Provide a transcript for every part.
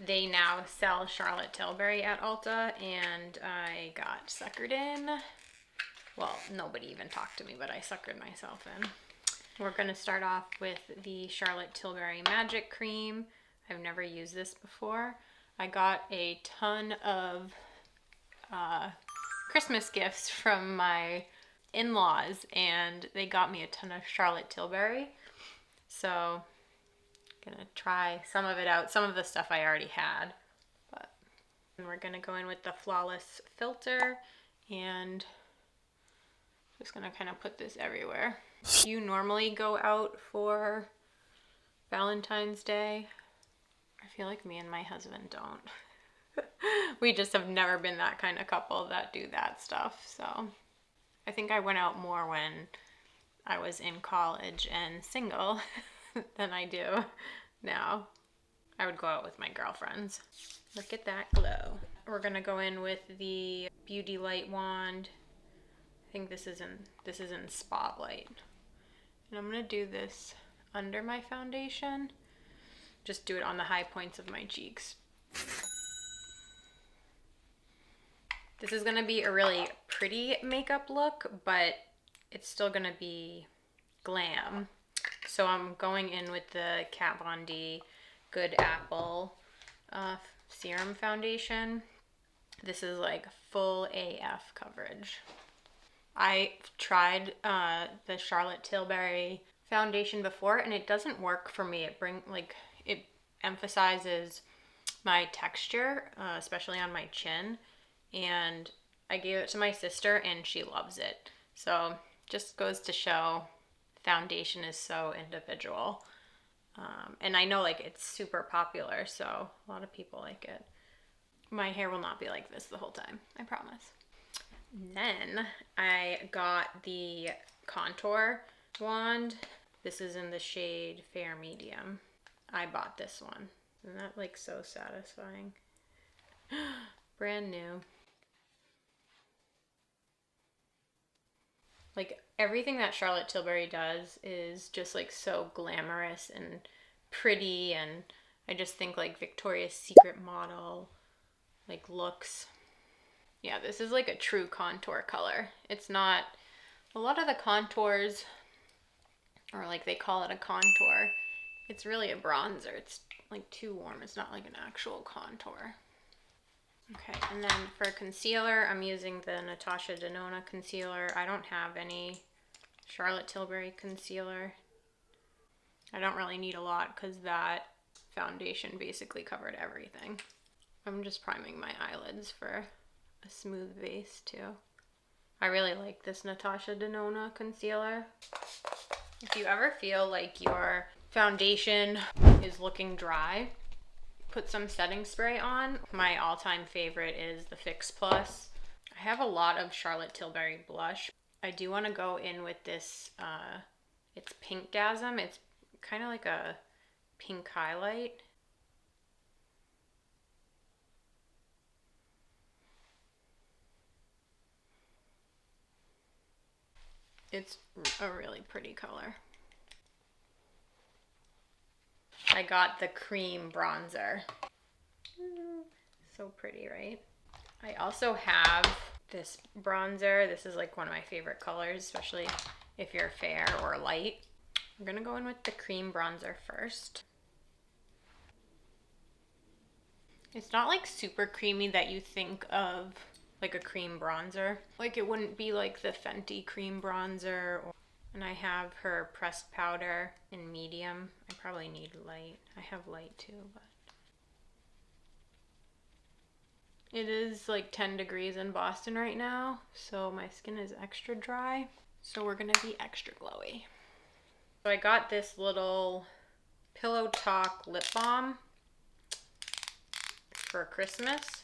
they now sell Charlotte Tilbury at Ulta, and I got suckered in. Well, nobody even talked to me, but I suckered myself in. We're going to start off with the Charlotte Tilbury Magic Cream. I've never used this before. I got a ton of Christmas gifts from my in-laws, and they got me a ton of Charlotte Tilbury. So I'm gonna try some of it out. Some of the stuff I already had, but and we're gonna go in with the Flawless filter, and just gonna kind of put this everywhere. Do you normally go out for Valentine's Day? I feel like me and my husband don't. We just have never been that kind of couple that do that stuff. So I think I went out more when I was in college and single than I do now. I would go out with my girlfriends. Look at that glow. We're gonna go in with the Beauty Light wand. I think this is in Spotlight. And I'm gonna do this under my foundation. Just do it on the high points of my cheeks. This is gonna be a really pretty makeup look, but it's still gonna be glam. So I'm going in with the Kat Von D Good Apple Serum Foundation. This is like full AF coverage. I tried the Charlotte Tilbury foundation before, and it doesn't work for me. It emphasizes my texture, especially on my chin. And I gave it to my sister, and she loves it. So just goes to show foundation is so individual. And I know like it's super popular, so a lot of people like it. My hair will not be like this the whole time, I promise. Then I got the contour wand. This is in the shade Fair Medium. I bought this one. Isn't that like so satisfying? Brand new. Like everything that Charlotte Tilbury does is just like so glamorous and pretty, and I just think like Victoria's Secret model like looks. Yeah, this is like a true contour color. It's not, a lot of the contours, or like they call it a contour, it's really a bronzer. It's like too warm. It's not like an actual contour. Okay, and then for concealer, I'm using the Natasha Denona concealer. I don't have any Charlotte Tilbury concealer. I don't really need a lot because that foundation basically covered everything. I'm just priming my eyelids for a smooth base too. I really like this Natasha Denona concealer. If you ever feel like your foundation is looking dry, put some setting spray on. My all-time favorite is the Fix Plus. I have a lot of Charlotte Tilbury blush. I do want to go in with this, it's Pink Dasm. It's kind of like a pink highlight. It's a really pretty color. I got the cream bronzer. So pretty, right? I also have this bronzer. This is like one of my favorite colors, especially if you're fair or light. I'm gonna go in with the cream bronzer first. It's not like super creamy that you think of like a cream bronzer. Like it wouldn't be like the Fenty cream bronzer. And I have her pressed powder in medium. I probably need light. I have light too, but it is like 10 degrees in Boston right now, so my skin is extra dry. So we're gonna be extra glowy. So I got this little Pillow Talk lip balm for Christmas.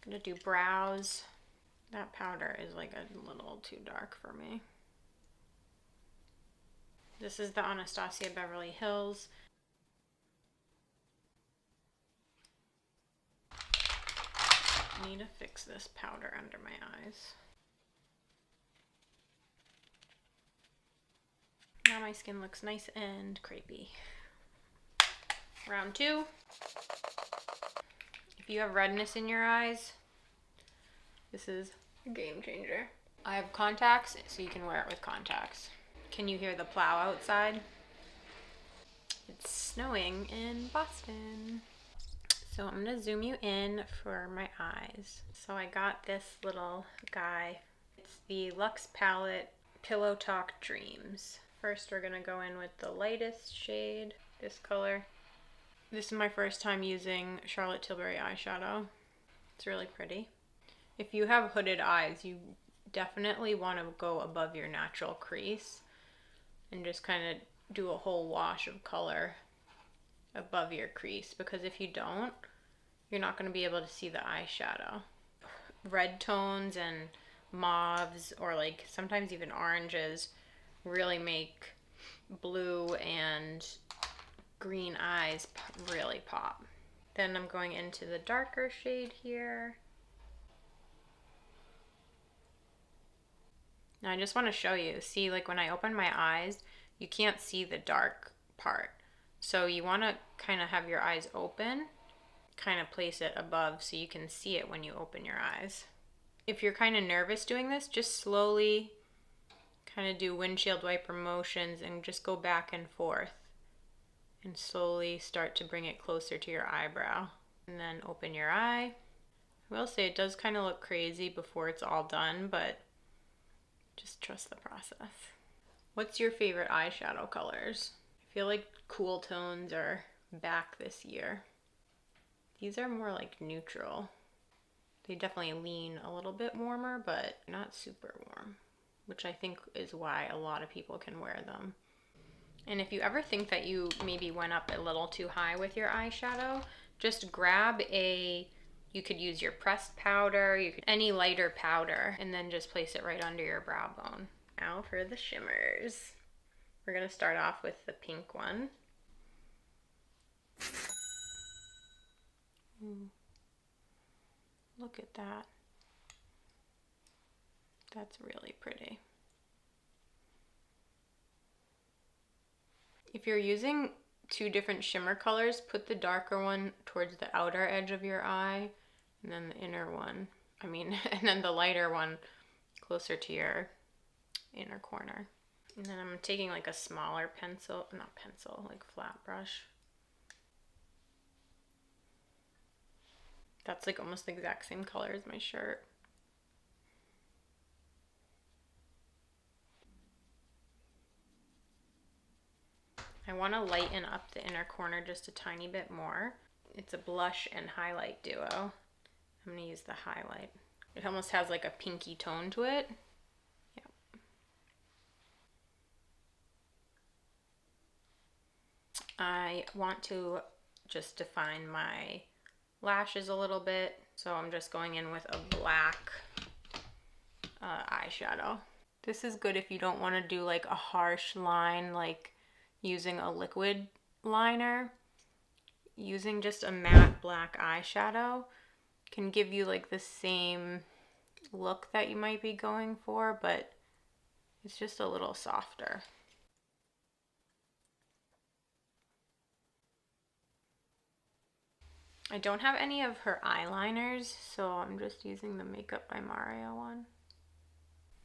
I'm gonna do brows. That powder is like a little too dark for me. This is the Anastasia Beverly Hills. I need to fix this powder under my eyes. Now my skin looks nice and crepey. Round 2. If you have redness in your eyes, this is a game changer. I have contacts, so you can wear it with contacts. Can you hear the plow outside? It's snowing in Boston. So I'm gonna zoom you in for my eyes. So I got this little guy. It's the Luxe Palette Pillow Talk Dreams. First we're gonna go in with the lightest shade, this color. This is my first time using Charlotte Tilbury eyeshadow. It's really pretty. If you have hooded eyes, you definitely want to go above your natural crease and just kind of do a whole wash of color above your crease, because if you don't, you're not going to be able to see the eyeshadow. Red tones and mauves, or like sometimes even oranges, really make blue and green eyes really pop. Then I'm going into the darker shade here. Now I just want to show you, see, like when I open my eyes, you can't see the dark part. So you want to kind of have your eyes open, kind of place it above so you can see it when you open your eyes. If you're kind of nervous doing this, just slowly kind of do windshield wiper motions and just go back and forth and slowly start to bring it closer to your eyebrow. And then open your eye. I will say it does kind of look crazy before it's all done, but just trust the process. What's your favorite eyeshadow colors? I feel like cool tones are back this year. These are more like neutral. They definitely lean a little bit warmer, but not super warm, which I think is why a lot of people can wear them. And if you ever think that you maybe went up a little too high with your eyeshadow, just grab you could use your pressed powder, any lighter powder, and then just place it right under your brow bone. Now for the shimmers. We're gonna start off with the pink one. Look at that. That's really pretty. If you're using 2 different shimmer colors, put the darker one towards the outer edge of your eye, and then the inner one, and then the lighter one closer to your inner corner. And then I'm taking like a smaller like flat brush. That's like almost the exact same color as my shirt. I want to lighten up the inner corner just a tiny bit more. It's a blush and highlight duo. I'm going to use the highlight. It almost has like a pinky tone to it. Yep. I want to just define my lashes a little bit, so I'm just going in with a black eyeshadow. This is good if you don't want to do like a harsh line, like using a liquid liner. Using just a matte black eyeshadow can give you like the same look that you might be going for, but it's just a little softer. I don't have any of her eyeliners, so I'm just using the Makeup by Mario one.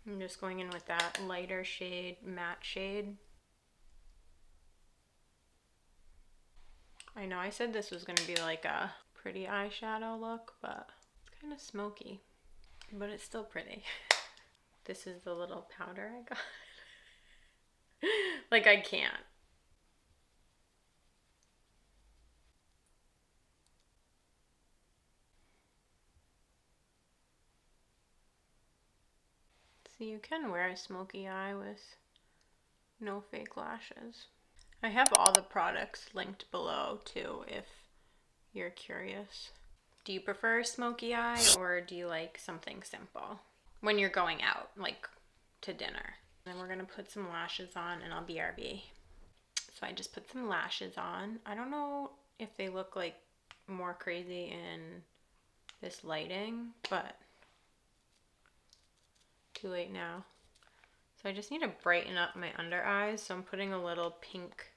I'm just going in with that lighter shade, matte shade. I know I said this was going to be like a pretty eyeshadow look, but it's kind of smoky, but it's still pretty. This is the little powder I got. Like, I can't. So you can wear a smoky eye with no fake lashes. I have all the products linked below too if you're curious. Do you prefer a smoky eye, or do you like something simple when you're going out, like to dinner? Then we're gonna put some lashes on and I'll BRB. So I just put some lashes on. I don't know if they look like more crazy in this lighting, but too late now. So I just need to brighten up my under eyes. So I'm putting a little pink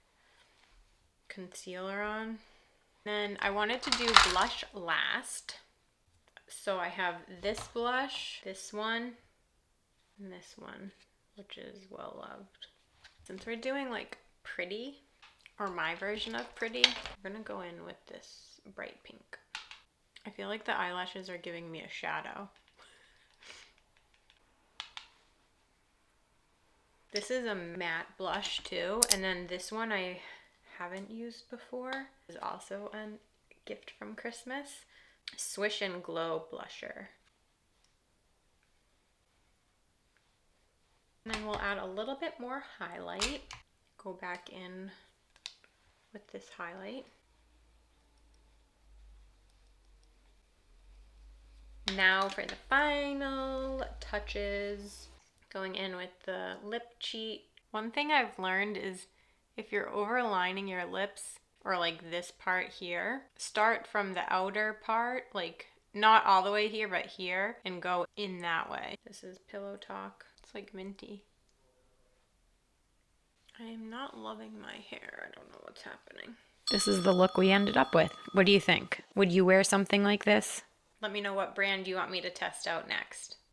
concealer on. Then I wanted to do blush last. So I have this blush, this one, and this one, which is well loved. Since we're doing like pretty, or my version of pretty, we're gonna go in with this bright pink. I feel like the eyelashes are giving me a shadow. This is a matte blush too, and then this one I haven't used before. Is also a gift from Christmas. Swish and Glow blusher. And then we'll add a little bit more highlight. Go back in with this highlight. Now for the final touches, going in with the lip cheat. One thing I've learned is if you're overlining your lips, or like this part here, start from the outer part, like not all the way here, but here, and go in that way. This is Pillow Talk. It's like minty. I am not loving my hair. I don't know what's happening. This is the look we ended up with. What do you think? Would you wear something like this? Let me know what brand you want me to test out next.